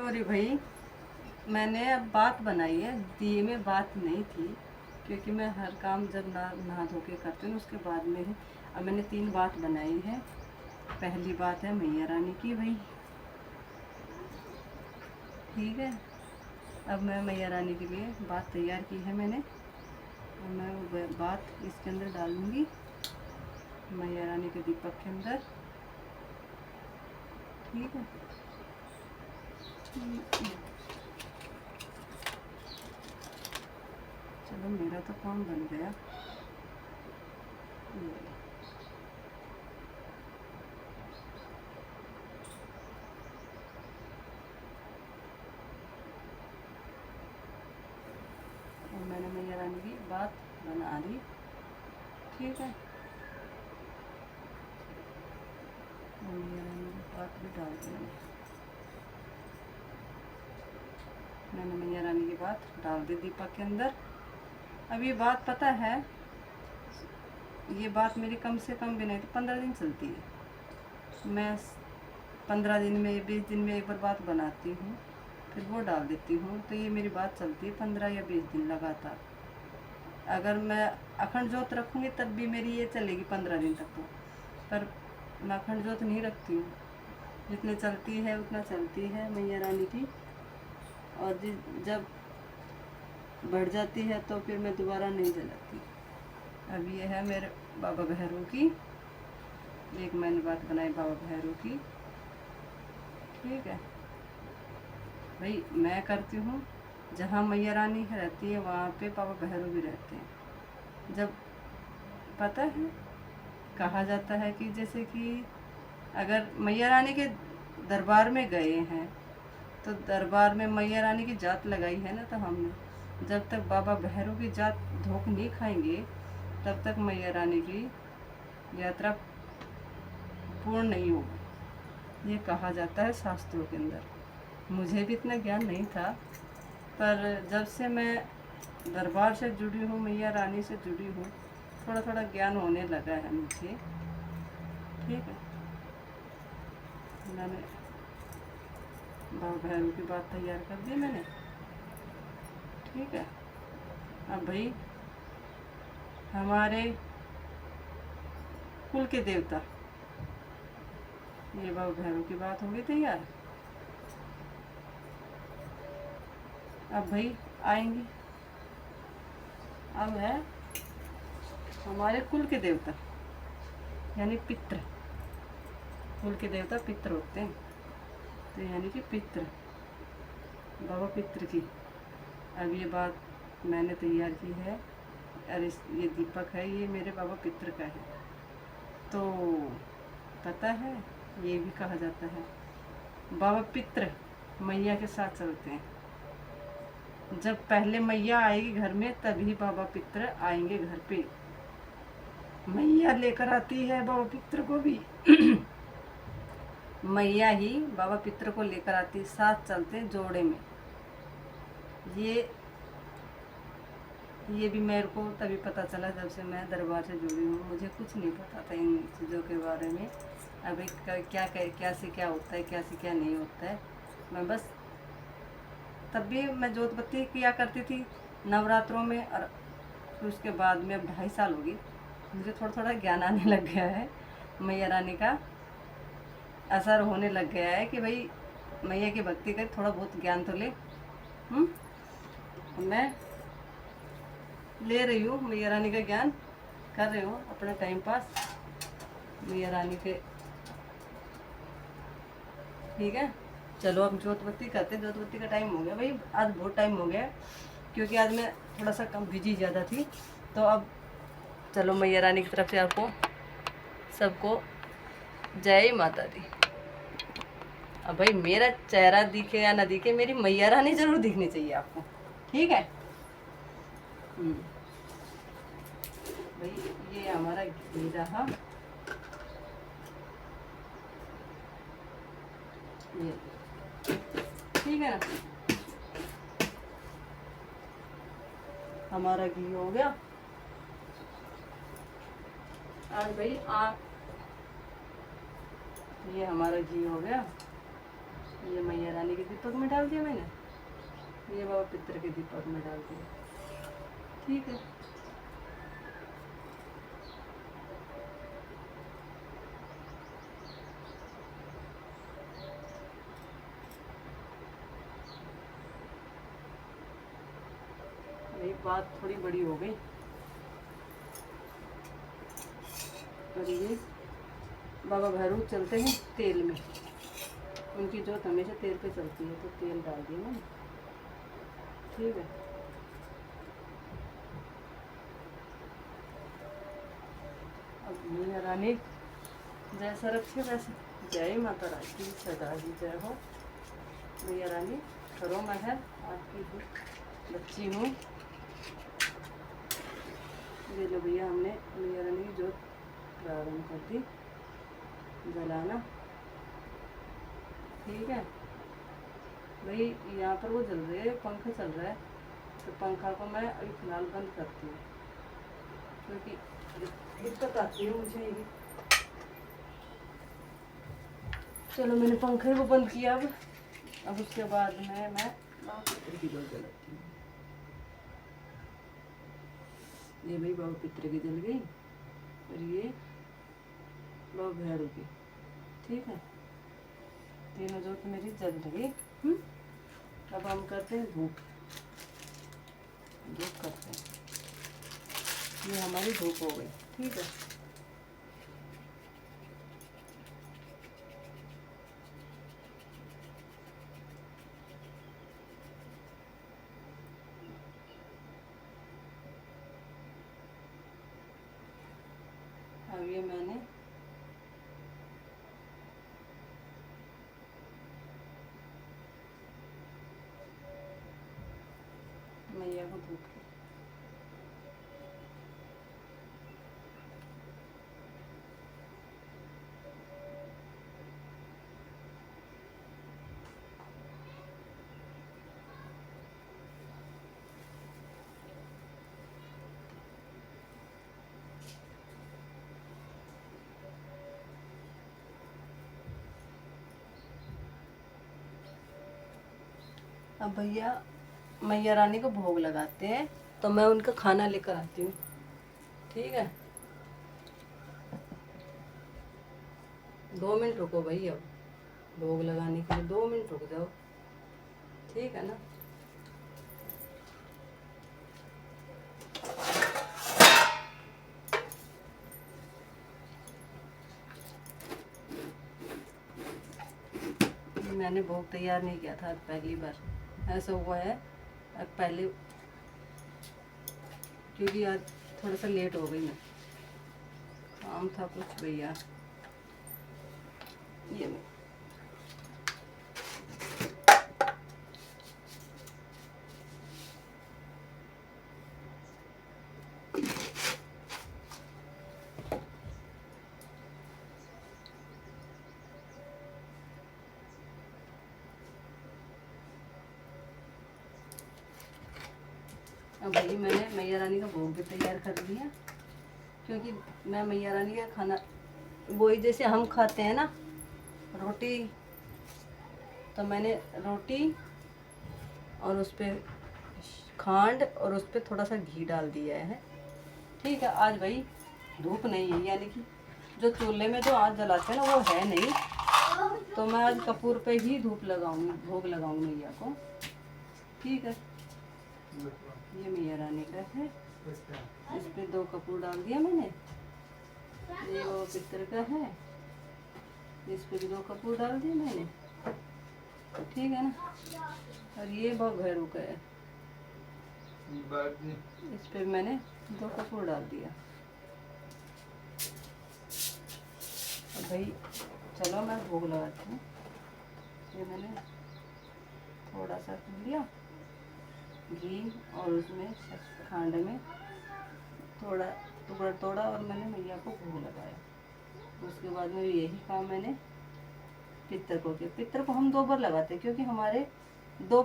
Sorry भाई, मैंने अब बात बनाई है, दिए में बात नहीं थी, क्योंकि मैं हर काम जब नहा धो के करती हूँ उसके बाद में ही। अब मैंने 3 बात बनाई है। पहली बात है मैया रानी की भाई, ठीक है। अब मैं मैया रानी के लिए बात तैयार की है मैंने, और मैं वो बात इसके अंदर डालूँगी, मैया रानी के दीपक के अंदर, ठीक है। चलो मेरा तो काम बन गया। और मैंने मैया रानी की बात बना ली, ठीक है। और मैया रानी की बात भी डाल दी मैंने मैया रानी की बात डाल दी दीपक के अंदर। अब ये बात पता है, ये बात मेरी कम से कम भी नहीं तो 15 दिन चलती है। मैं 15 दिन में 20 दिन में एक बार बात बनाती हूँ, फिर वो डाल देती हूँ, तो ये मेरी बात चलती है 15 या 20 दिन लगातार। अगर मैं अखंड जोत रखूँगी तब भी मेरी ये चलेगी 15 दिन तक तो, पर मैं अखंड जोत नहीं रखती हूँ, जितने चलती है उतना चलती है मैया रानी की। और जब बढ़ जाती है तो फिर मैं दोबारा नहीं जलाती। अब ये है मेरे बाबा भैरव की, एक मैंने बात बनाई बाबा भैरव की, ठीक है भाई। मैं करती हूँ, जहाँ मैया रानी रहती है वहाँ पे बाबा भैरव भी रहते हैं। जब पता है, कहा जाता है कि जैसे कि अगर मैया रानी के दरबार में गए हैं तो दरबार में मैया रानी की जात लगाई है ना, तो हमने जब तक बाबा भैरव की जात धोख नहीं खाएंगे तब तक मैया रानी की यात्रा पूर्ण नहीं होगी, ये कहा जाता है शास्त्रों के अंदर। मुझे भी इतना ज्ञान नहीं था, पर जब से मैं दरबार से जुड़ी हूँ, मैया रानी से जुड़ी हूँ, थोड़ा थोड़ा ज्ञान होने लगा है मुझे, ठीक है। मैंने बाबा भैरव की बात तैयार कर दी मैंने, ठीक है। अब भाई हमारे कुल के देवता, ये बाबा भैरव की बात होगी तैयार। अब भाई आएंगे, अब है हमारे कुल के देवता यानी पितृ। कुल के देवता पितृ होते हैं, तो यानी कि पितृ, बाबा पितृ की। अब ये बात मैंने तैयार की है, अरे ये दीपक है, ये मेरे बाबा पितृ का है। तो पता है, ये भी कहा जाता है बाबा पितृ मैया के साथ चलते हैं। जब पहले मैया आएगी घर में तभी बाबा पितृ आएंगे घर पे। मैया लेकर आती है बाबा पितृ को भी मैया ही बाबा पितृ को लेकर आती है, साथ चलते हैं जोड़े में। ये भी मेरे को तभी पता चला जब से मैं दरबार से जुड़ी हूँ, मुझे कुछ नहीं पता था इन चीज़ों के बारे में। अब क्या से क्या होता है, क्या से क्या नहीं होता है। मैं बस तब भी मैं जोत बत्ती किया करती थी नवरात्रों में, और फिर उसके बाद में अब 2.5 साल हो गई, मुझे थोड़ा थोड़ा ज्ञान आने लग गया है, मैया रानी का असर होने लग गया है कि भाई मैया की भक्ति कर थोड़ा बहुत ज्ञान तो ले। मैं ले रही हूँ मैया रानी का ज्ञान, कर रही हूँ अपना टाइम पास मैया रानी के, ठीक है। चलो अब जोत बत्ती करते हैं। जोत बत्ती का टाइम हो गया भाई, आज बहुत टाइम हो गया, क्योंकि आज मैं थोड़ा सा कम बिजी ज़्यादा थी। तो अब चलो मैया रानी की तरफ से आपको सबको जय माता दी। अब भाई मेरा चेहरा दिखे या ना दिखे, मेरी मैया रानी जरूर दिखनी चाहिए आपको, ठीक है। भाई ये हमारा घी रहा, ये ठीक है ना, हमारा घी हो गया। आज भाई ये हमारा घी हो गया, ये मैया रानी के दीपक में डाल दिया मैंने, ये बाबा पितर के दीपक में डाल दिया। ठीक है, ये बात थोड़ी बड़ी हो गई। और ये बाबा भैरव चलते हैं तेल में, उनकी जोत हमेशा तेल पे चलती है, तो तेल डाल दिया मैंने। ठीक है, अब मैया रानी जैसा रखे वैसे। जय माता रानी की सदा ही जय हो। मैया रानी करो महर, आपकी भी बच्ची हूँ। ये लो भैया, हमने मैया रानी की जोत प्रारंभ कर दी जलाना। ठीक है भाई, यहाँ पर वो जल रही है, पंखा चल रहा है, तो पंखा को मैं अभी फिलहाल बंद करती हूँ, क्योंकि दिक्कत आती है मुझे ये। चलो मैंने पंखे को बंद किया। अब उसके बाद मैं पितर की जोत जलाती हूँ। ये भाई बाबा पितर की जल गई, और ये बाबा भैरव की। ठीक है, तीनों जोत मेरी जल गई। अब हम करते हैं धूप। धूप करते हैं, ये हमारी धूप हो गई। ठीक है, अब ये मैंने मैया को धूप की। अब भैया मैया रानी को भोग लगाते हैं, तो मैं उनका खाना लेकर आती हूँ। ठीक है, 2 मिनट रुको भाई, अब भोग लगाने के लिए 2 मिनट रुक जाओ। ठीक है ना। मैंने भोग तैयार नहीं किया था, पहली बार ऐसा हुआ है। अब पहले, क्योंकि आज थोड़ा सा लेट हो गई, मैं काम था कुछ भैया। ये अब भाई मैंने मैया रानी का भोग भी तैयार कर दिया, क्योंकि मैं मैया रानी का खाना वही जैसे हम खाते हैं ना रोटी, तो मैंने रोटी और उस पर खांड और उस पर थोड़ा सा घी डाल दिया है। ठीक है, आज भाई धूप नहीं है, यानी कि जो चूल्हे में जो आग जलाते हैं ना वो है नहीं, तो मैं आज कपूर पे ही धूप लगाऊंगी, भोग लगाऊंगी मैया को। ठीक है, ये मैया रानी का है, इस पे 2 कपूर डाल दिया मैंने। ये वो पितर का है, इस पे भी 2 कपूर डाल दिए मैंने। ठीक है ना। और ये बाबा भैरव का है, इस पे मैंने 2 कपूर डाल दिया। अब भाई चलो मैं भोग लगाती हूँ। ये मैंने थोड़ा सा लिया घी, और उसमें खांड में थोड़ा टुकड़ा तोड़ा, और मैंने मैया को भोग लगाया। उसके बाद में यही काम मैंने पितर को किया। पितर को हम 2 बार लगाते हैं, क्योंकि हमारे 2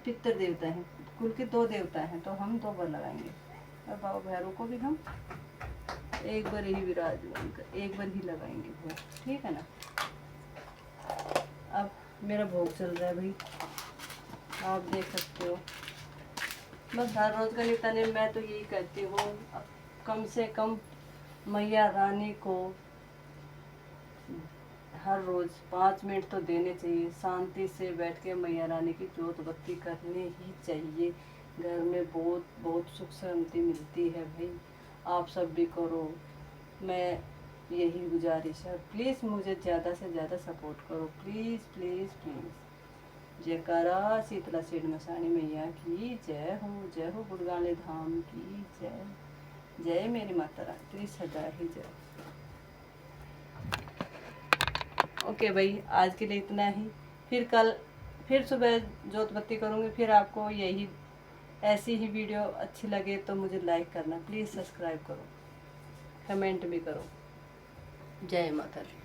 पितर देवता हैं, कुल के 2 देवता हैं, तो हम 2 बार लगाएंगे। और बाबा भैरव को भी हम एक बार ही विराजमान कर, एक बार ही लगाएंगे भोग। ठीक है ना। अब मेरा भोग चल रहा है भाई, आप देख सकते हो। बस हर रोज़ का नित्य नेम मैं तो यही कहती हूँ, अब कम से कम मैया रानी को हर रोज़ 5 मिनट तो देने चाहिए। शांति से बैठ के मैया रानी की जोत बत्ती करनी ही चाहिए। घर में बहुत बहुत सुख शांति मिलती है भाई। आप सब भी करो, मैं यही गुजारिश है। प्लीज़ मुझे ज़्यादा से ज़्यादा सपोर्ट करो, प्लीज़ प्लीज़ प्लीज़। जयकारा शीतला सेठ मसाणी मैया की जय हो, जय हो गुड़गाले धाम की जय। जय मेरी माता रानी सदा ही जय। ओके भाई, आज के लिए इतना ही। फिर सुबह जोत बत्ती करूँगी। फिर आपको यही ऐसी ही वीडियो अच्छी लगे तो मुझे लाइक करना, प्लीज़ सब्सक्राइब करो, कमेंट भी करो। जय माता दी।